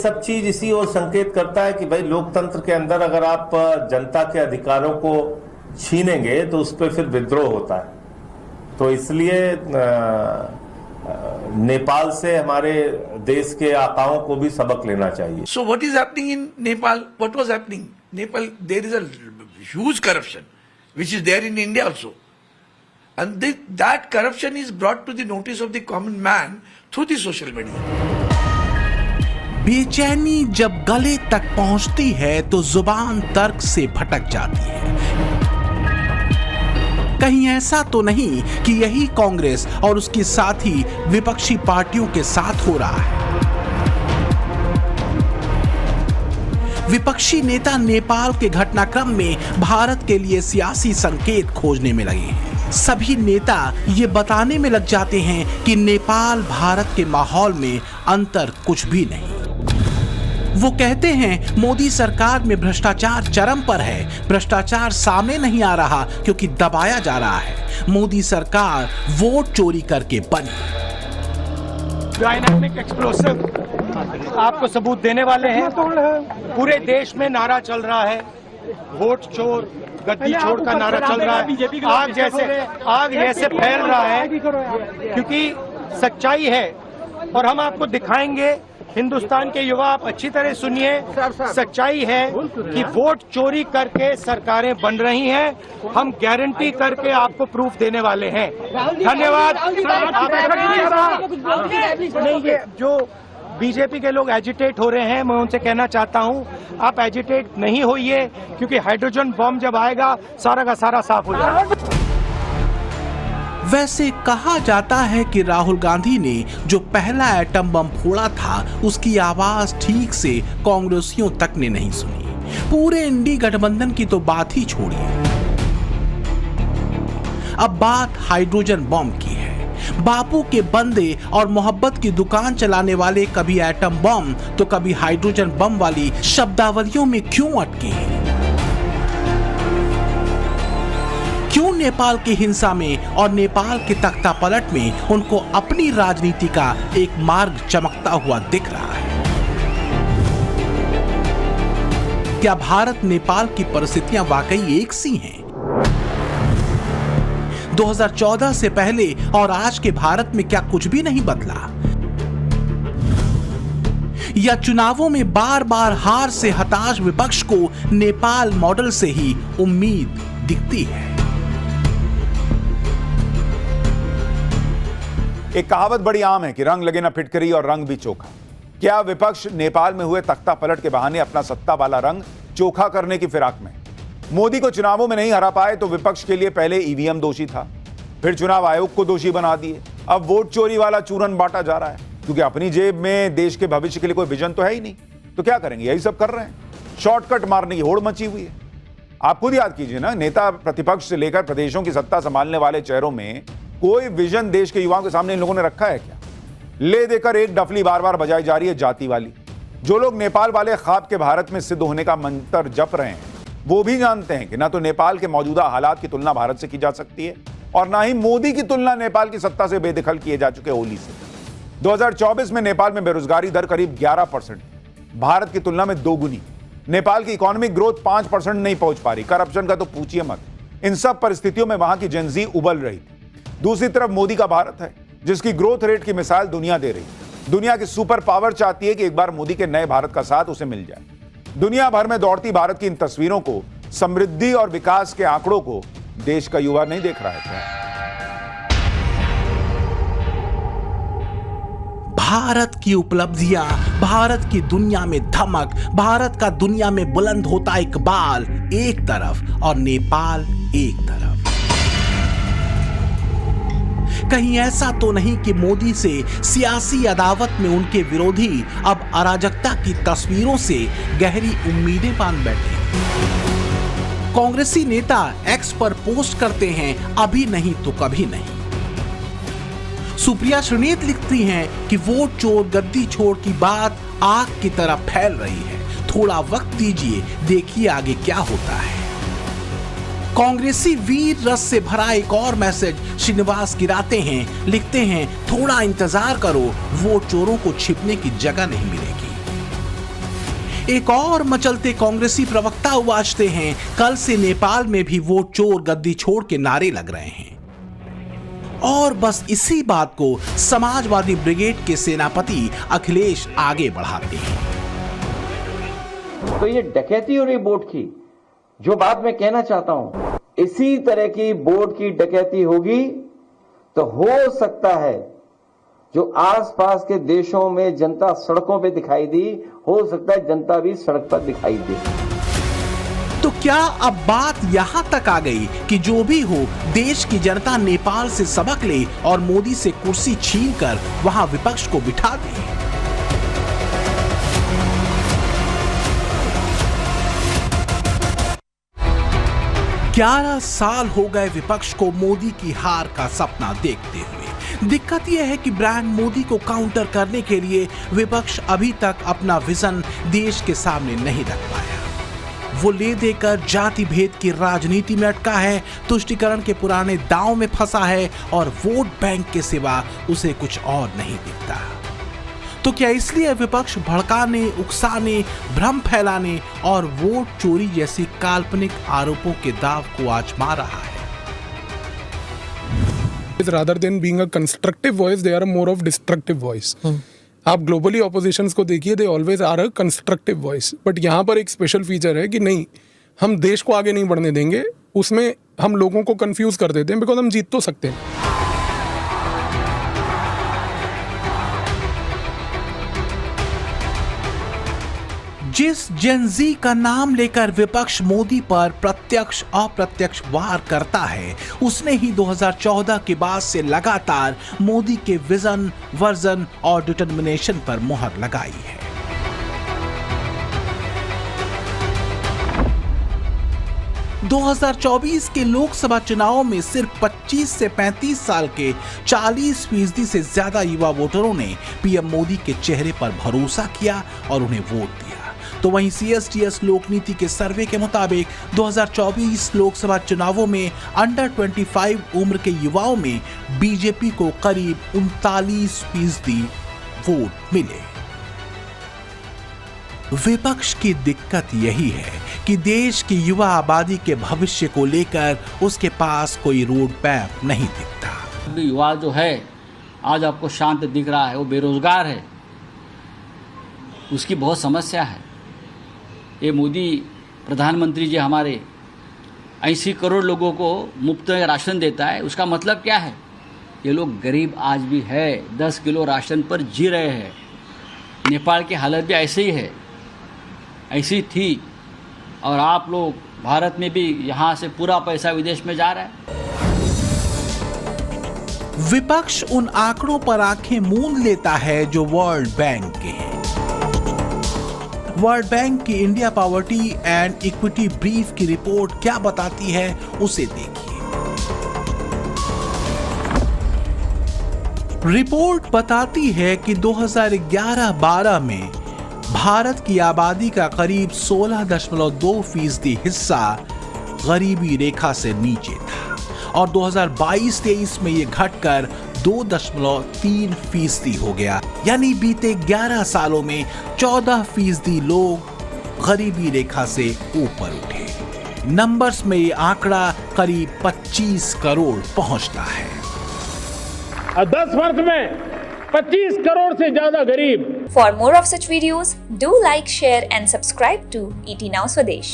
सब चीज इसी ओर संकेत करता है कि भाई लोकतंत्र के अंदर अगर आप जनता के अधिकारों को छीनेंगे तो उस पर फिर विद्रोह होता है। तो इसलिए नेपाल से हमारे देश के आकाओं को भी सबक लेना चाहिए। So what is happening in Nepal? What was happening? Nepal, there is a huge corruption, which is there in India also. And that corruption is brought to the notice of the common man through the social media. बेचैनी जब गले तक पहुंचती है तो जुबान तर्क से भटक जाती है। कहीं ऐसा तो नहीं कि यही कांग्रेस और उसके साथी विपक्षी पार्टियों के साथ हो रहा है। विपक्षी नेता नेपाल के घटनाक्रम में भारत के लिए सियासी संकेत खोजने में लगे हैं। सभी नेता ये बताने में लग जाते हैं कि नेपाल भारत के माहौल में अंतर कुछ भी नहीं। वो कहते हैं मोदी सरकार में भ्रष्टाचार चरम पर है, भ्रष्टाचार सामने नहीं आ रहा क्योंकि दबाया जा रहा है। मोदी सरकार वोट चोरी करके बनी। डायनामिक एक्सप्लोसिव आपको सबूत देने वाले हैं। पूरे देश में नारा चल रहा है, वोट चोर गद्दी चोर का नारा चल रहा है। आग जैसे फैल रहा है क्योंकि सच्चाई है और हम आपको दिखाएंगे। हिंदुस्तान के युवा आप अच्छी तरह सुनिए, सच्चाई है कि वोट चोरी करके सरकारें बन रही हैं। हम गारंटी करके आपको प्रूफ देने वाले हैं। धन्यवाद। नहीं, जो बीजेपी के लोग एजिटेट हो रहे हैं, मैं उनसे कहना चाहता हूं आप एजिटेट नहीं होइए, क्योंकि हाइड्रोजन बम जब आएगा सारा का सारा साफ हो जाएगा। वैसे कहा जाता है कि राहुल गांधी ने जो पहला एटम बम फोड़ा था उसकी आवाज ठीक से कांग्रेसियों तक ने नहीं सुनी। पूरे इंडी गठबंधन की तो बात ही छोड़िए। अब बात हाइड्रोजन बम की है। बापू के बंदे और मोहब्बत की दुकान चलाने वाले कभी एटम बम तो कभी हाइड्रोजन बम वाली शब्दावलियों में क्यों अटके हैं? क्यों नेपाल की हिंसा में और नेपाल के तख्ता पलट में उनको अपनी राजनीति का एक मार्ग चमकता हुआ दिख रहा है? क्या भारत नेपाल की परिस्थितियां वाकई एक सी हैं? 2014 से पहले और आज के भारत में क्या कुछ भी नहीं बदला? या चुनावों में बार बार हार से हताश विपक्ष को नेपाल मॉडल से ही उम्मीद दिखती है? एक कहावत बड़ी आम है कि रंग लगे ना फिटकरी और रंग भी चोखा। क्या विपक्ष नेपाल में हुए तख्ता पलट के बहाने अपना सत्ता वाला रंग चोखा करने की फिराक में? मोदी को चुनावों में नहीं हरा पाए तो विपक्ष के लिए पहले ईवीएम दोषी था, फिर चुनाव आयोग को दोषी बना दिए, अब वोट चोरी वाला चूरन बांटा जा रहा है क्योंकि अपनी जेब में देश के भविष्य के लिए कोई विजन तो है ही नहीं। तो क्या करेंगे? यही सब कर रहे हैं, शॉर्टकट मारने की होड़ मची हुई है। आप खुद याद कीजिए ना, नेता प्रतिपक्ष से लेकर प्रदेशों की सत्ता संभालने वाले चेहरों में कोई विजन देश के युवाओं के सामने इन लोगों ने रखा है क्या? ले देकर एक डफली बार बार बजाई जा रही है जाति वाली। जो लोग नेपाल वाले ख्वाब के भारत में सिद्ध होने का मंत्र जप रहे हैं वो भी जानते हैं कि ना तो नेपाल के मौजूदा हालात की तुलना भारत से की जा सकती है और ना ही मोदी की तुलना नेपाल की सत्ता से बेदखल किए जा चुके ओली से। 2024 में नेपाल में बेरोजगारी दर करीब 11%, भारत की तुलना में दोगुनी। नेपाल की इकोनॉमिक ग्रोथ 5% नहीं पहुंच पा रही, करप्शन का तो पूछिए मत। इन सब परिस्थितियों में वहां की जेनजी उबल रही थी। दूसरी तरफ मोदी का भारत है जिसकी ग्रोथ रेट की मिसाल दुनिया दे रही है। दुनिया की सुपर पावर चाहती है कि एक बार मोदी के नए भारत का साथ उसे मिल जाए। दुनिया भर में दौड़ती भारत की इन तस्वीरों को, समृद्धि और विकास के आंकड़ों को देश का युवा नहीं देख रहा है। भारत की उपलब्धियां, भारत की दुनिया में धमक, भारत का दुनिया में बुलंद होता इकबाल एक तरफ और नेपाल एक तरफ। कहीं ऐसा तो नहीं कि मोदी से सियासी अदावत में उनके विरोधी अब अराजकता की तस्वीरों से गहरी उम्मीदें बांध बैठे? कांग्रेसी नेता एक्स पर पोस्ट करते हैं, अभी नहीं तो कभी नहीं। सुप्रिया श्रीनेत लिखती हैं कि वोट चोर गद्दी छोड़ की बात आग की तरह फैल रही है, थोड़ा वक्त दीजिए, देखिए आगे क्या होता है। कांग्रेसी वीर रस से भरा एक और मैसेज श्रीनिवास गिराते हैं, लिखते हैं थोड़ा इंतजार करो, वोट चोरों को छिपने की जगह नहीं मिलेगी। एक और मचलते कांग्रेसी प्रवक्ता उवाजते हैं, कल से नेपाल में भी वोट चोर गद्दी छोड़ के नारे लग रहे हैं। और बस इसी बात को समाजवादी ब्रिगेड के सेनापति अखिलेश आगे बढ़ाते हैं। तो ये डकैती हो रही वोट की, जो बात मैं कहना चाहता हूं, इसी तरह की वोट की डकैती होगी तो हो सकता है जो आसपास के देशों में जनता सड़कों पे दिखाई दी, हो सकता है जनता भी सड़क पर दिखाई दे। तो क्या अब बात यहां तक आ गई कि जो भी हो, देश की जनता नेपाल से सबक ले और मोदी से कुर्सी छीनकर वहां विपक्ष को बिठा दे? 11 साल हो गए विपक्ष को मोदी की हार का सपना देखते हुए। दिक्कत यह है कि ब्रांड मोदी को काउंटर करने के लिए विपक्ष अभी तक अपना विजन देश के सामने नहीं रख पाया। वो ले देकर जाति भेद की राजनीति में अटका है, तुष्टीकरण के पुराने दांव में फंसा है और वोट बैंक के सिवा उसे कुछ और नहीं दिखता। तो क्या इसलिए विपक्ष भड़काने, उकसाने, भ्रम फैलाने और वोट चोरी जैसी काल्पनिक आरोपों के दाव को आजमा रहा है? Rather than being a constructive voice, they are more of destructive voice. आप ग्लोबली ऑपोजिशंस को देखिए, they always are a constructive voice, but यहाँ पर एक स्पेशल फीचर है कि नहीं, हम देश को आगे नहीं बढ़ने देंगे, उसमें हम लोगों को कंफ्यूज कर देते हैं, बिकॉज हम जीत तो सकते हैं। जिस जेनजी का नाम लेकर विपक्ष मोदी पर प्रत्यक्ष अप्रत्यक्ष वार करता है, उसने ही 2014 के बाद से लगातार मोदी के विजन, वर्जन और डिटर्मिनेशन पर मुहर लगाई है। – 2024 के लोकसभा चुनाव में सिर्फ 25 से 35 साल के 40% से ज्यादा युवा वोटरों ने पीएम मोदी के चेहरे पर भरोसा किया और उन्हें वोट दिया। तो वहीं CSTS लोकनीति के सर्वे के मुताबिक 2024 लोकसभा चुनावों में अंडर 25 उम्र के युवाओं में बीजेपी को करीब 39% वोट मिले। विपक्ष की दिक्कत यही है कि देश की युवा आबादी के भविष्य को लेकर उसके पास कोई रोड मैप नहीं दिखता। युवा जो है आज आपको शांत दिख रहा है, वो बेरोजगार है, उसकी बहुत समस्या है। ये मोदी प्रधानमंत्री जी हमारे 80 करोड़ लोगों को मुफ्त में राशन देता है, उसका मतलब क्या है? ये लोग गरीब आज भी है, 10 किलो राशन पर जी रहे हैं। नेपाल की हालत भी ऐसे ही है, ऐसी थी, और आप लोग भारत में भी यहाँ से पूरा पैसा विदेश में जा रहा है। विपक्ष उन आंकड़ों पर आंखें मूंद लेता है जो वर्ल्ड बैंक के हैं। वर्ल्ड बैंक की India poverty and equity brief की रिपोर्ट क्या बताती है, उसे देखिए। रिपोर्ट बताती है कि 2011-12 में भारत की आबादी का करीब 16.2% हिस्सा गरीबी रेखा से नीचे था और 2022-23 में यह घटकर 2.3% हो गया। यानी बीते 11 सालों में 14% लोग गरीबी रेखा से ऊपर उठे। नंबर्स में ये आंकड़ा करीब 25 करोड़ पहुंचता है। 10 वर्ष में 25 करोड़ से ज्यादा गरीब। For more of such videos, do like, share and subscribe to ET Now Swadesh.